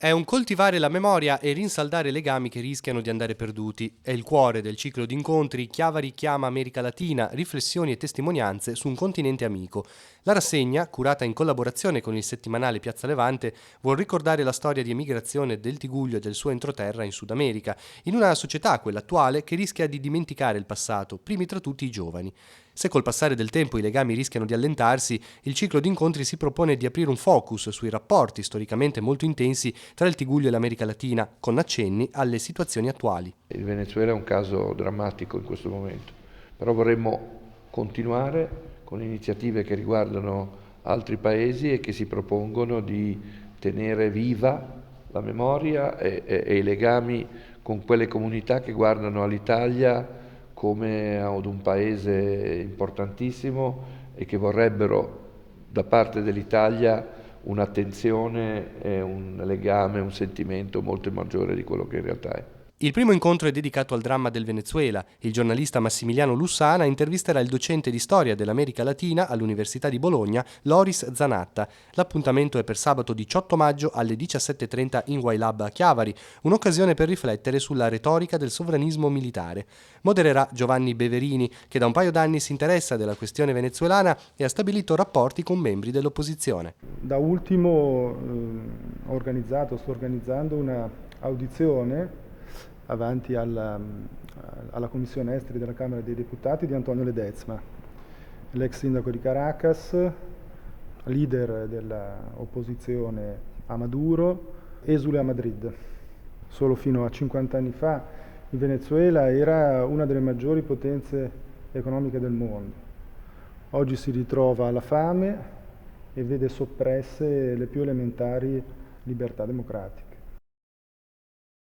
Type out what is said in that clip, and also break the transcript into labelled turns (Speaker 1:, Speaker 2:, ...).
Speaker 1: È un coltivare la memoria e rinsaldare legami che rischiano di andare perduti. È il cuore del ciclo di incontri Chiavari chiama America Latina, riflessioni e testimonianze su un continente amico. La rassegna, curata in collaborazione con il settimanale Piazza Levante, vuol ricordare la storia di emigrazione del Tigullio e del suo entroterra in Sud America, in una società, quella attuale, che rischia di dimenticare il passato, primi tra tutti i giovani. Se col passare del tempo i legami rischiano di allentarsi, il ciclo di incontri si propone di aprire un focus sui rapporti storicamente molto intensi tra il Tigullio e l'America Latina, con accenni alle situazioni attuali.
Speaker 2: Il Venezuela è un caso drammatico in questo momento, però vorremmo continuare con iniziative che riguardano altri paesi e che si propongono di tenere viva la memoria e i legami con quelle comunità che guardano all'Italia come ad un paese importantissimo e che vorrebbero da parte dell'Italia un'attenzione, un legame, un sentimento molto maggiore di quello che in realtà è.
Speaker 1: Il primo incontro è dedicato al dramma del Venezuela. Il giornalista Massimiliano Lussana intervisterà il docente di storia dell'America Latina all'Università di Bologna, Loris Zanatta. L'appuntamento è per sabato 18 maggio alle 17:30 in Y-Lab a Chiavari, un'occasione per riflettere sulla retorica del sovranismo militare. Modererà Giovanni Beverini, che da un paio d'anni si interessa della questione venezuelana e ha stabilito rapporti con membri dell'opposizione.
Speaker 3: Da ultimo sto organizzando una audizione avanti alla Commissione Esteri della Camera dei Deputati di Antonio Ledezma, l'ex sindaco di Caracas, leader dell'opposizione a Maduro, esule a Madrid. Solo fino a 50 anni fa il Venezuela era una delle maggiori potenze economiche del mondo. Oggi si ritrova alla fame e vede soppresse le più elementari libertà democratiche.